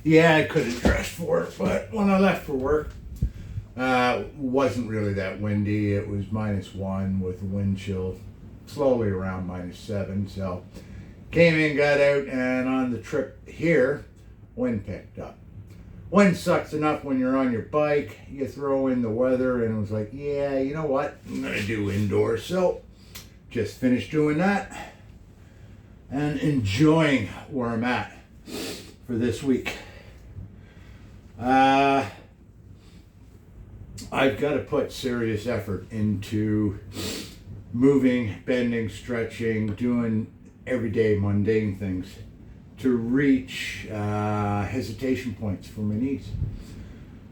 Yeah, I could have dressed for it, but when I left for work, wasn't really that windy. It was -1 with wind chill, slowly around -7. So came in, got out, and on the trip here, wind picked up. Wind sucks enough when you're on your bike. You throw in the weather, and it was like, yeah, you know what? I'm gonna do indoors. So just finished doing that and enjoying where I'm at for this week. I've got to put serious effort into moving, bending, stretching, doing everyday mundane things to reach hesitation points for my knees.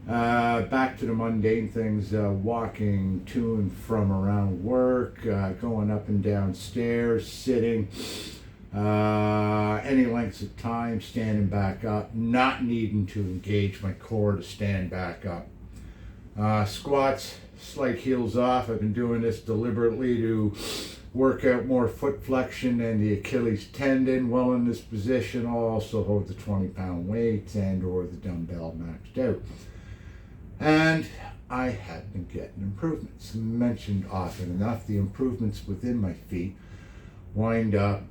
Back to the mundane things, walking to and from around work, going up and down stairs, sitting, any lengths of time, standing back up, not needing to engage my core to stand back up. Squats, slight heels off. I've been doing this deliberately to work out more foot flexion and the Achilles tendon. While in this position, I'll also hold the 20-pound weights and or the dumbbell maxed out. And I have been getting improvements. Mentioned often enough, the improvements within my feet wind up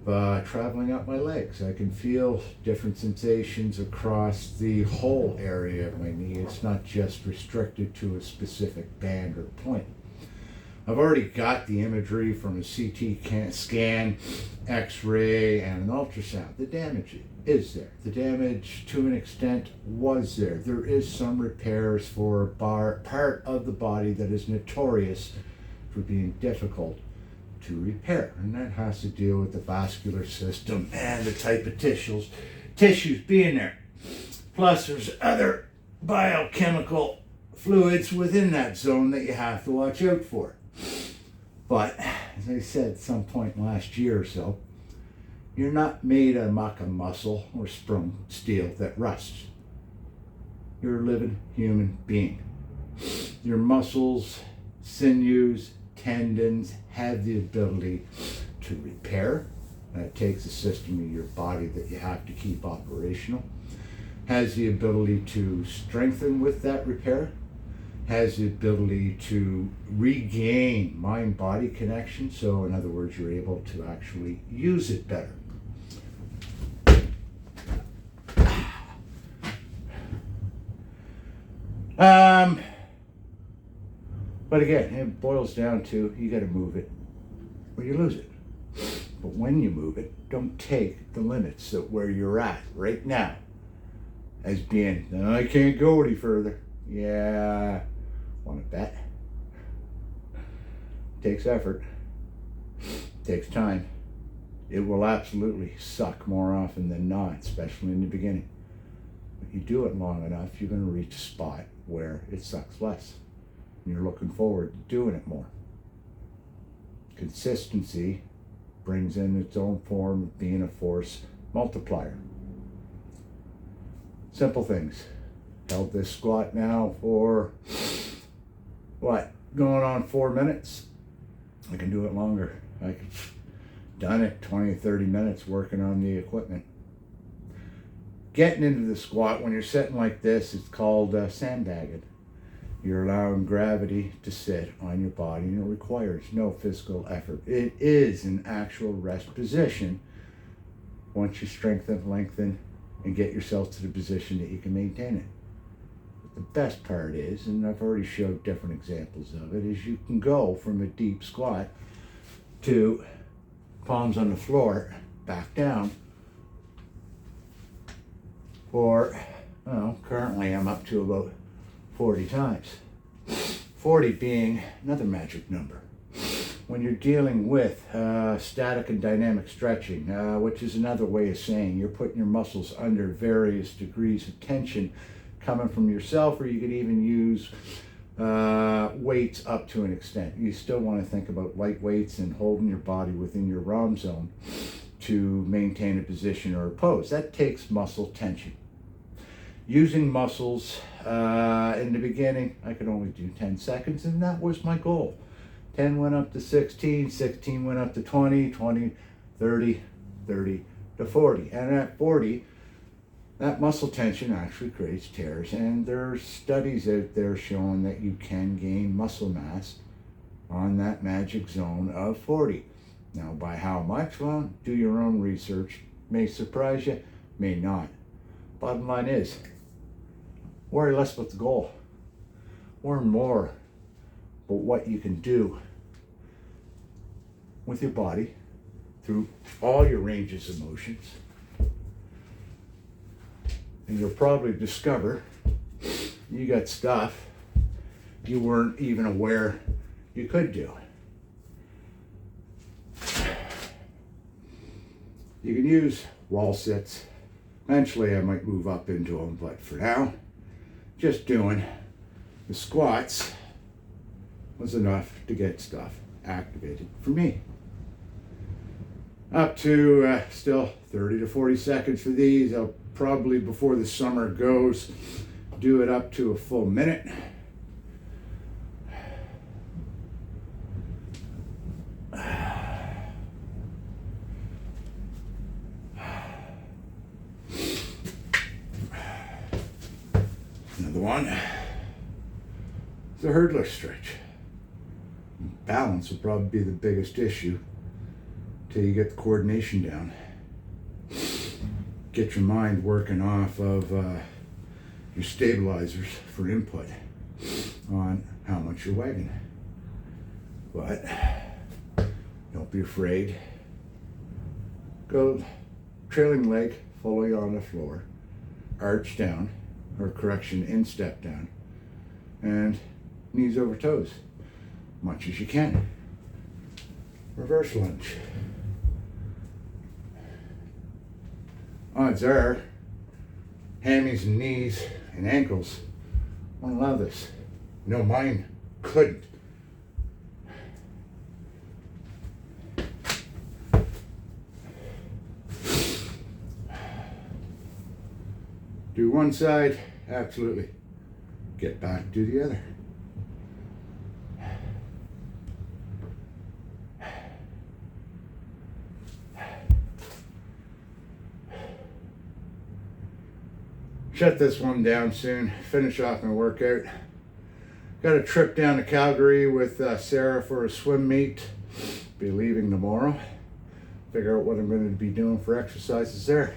traveling up my legs. I can feel different sensations across the whole area of my knee. It's not just restricted to a specific band or point. I've already got the imagery from a CT scan, X-ray, and an ultrasound. The damage is there. The damage, to an extent, was there. There is some repairs for a part of the body that is notorious for being difficult to repair, and that has to deal with the vascular system and the type of tissues being there. Plus, there's other biochemical fluids within that zone that you have to watch out for. But as I said at some point last year or so, you're not made of muscle or sprung steel that rusts. You're a living human being. Your muscles, sinews, tendons have the ability to repair. That takes a system of your body that you have to keep operational. Has the ability to strengthen with that repair. Has the ability to regain mind-body connection. So in other words, you're able to actually use it better. But again, it boils down to you got to move it or you lose it. But when you move it, don't take the limits of where you're at right now as being, I can't go any further. Yeah, want to bet? Takes effort, takes time. It will absolutely suck more often than not, especially in the beginning. But you do it long enough, you're going to reach a spot where it sucks less. And you're looking forward to doing it more. Consistency brings in its own form of being a force multiplier. Simple things. Held this squat now for, going on 4 minutes? I can do it longer. I've done it 20, 30 minutes working on the equipment. Getting into the squat, when you're sitting like this, it's called sandbagging. You're allowing gravity to sit on your body, and it requires no physical effort. It is an actual rest position once you strengthen, lengthen, and get yourself to the position that you can maintain it. But the best part is, and I've already showed different examples of it, is you can go from a deep squat to palms on the floor, back down, for, currently I'm up to about 40 times. 40 being another magic number. When you're dealing with static and dynamic stretching, which is another way of saying you're putting your muscles under various degrees of tension coming from yourself, or you could even use weights up to an extent. You still want to think about light weights and holding your body within your ROM zone to maintain a position or a pose. That takes muscle tension. Using muscles in the beginning, I could only do 10 seconds, and that was my goal. 10 went up to 16, 16 went up to 20, 20, 30, 30 to 40. And at 40, that muscle tension actually creates tears, and there's studies out there showing that you can gain muscle mass on that magic zone of 40. Now, by how much? Well, do your own research. May surprise you, may not. Bottom line is, worry less about the goal. Worry more about what you can do with your body through all your ranges of motions. And you'll probably discover you got stuff you weren't even aware you could do. You can use wall sits. Eventually I might move up into them, but for now, just doing the squats was enough to get stuff activated for me. Up to still 30 to 40 seconds for these. I'll probably, before the summer goes, do it up to a full minute. Another one. The hurdler stretch. Balance will probably be the biggest issue till you get the coordination down. Get your mind working off of your stabilizers for input on how much you're wagging. But don't be afraid. Go trailing leg fully on the floor, arch down, or correction, instep down, and knees over toes, much as you can. Reverse lunge. Odds are, hammies and knees and ankles won't allow this. No, mine couldn't. Do one side, absolutely. Get back, do the other. Shut this one down soon. Finish off my workout. Got a trip down to Calgary with Sarah for a swim meet. Be leaving tomorrow. Figure out what I'm going to be doing for exercises there.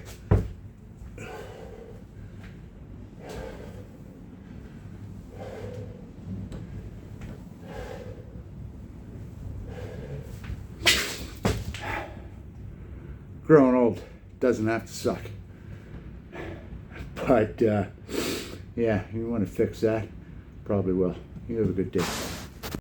Growing old doesn't have to suck. But yeah, you want to fix that? Probably will. You have a good day.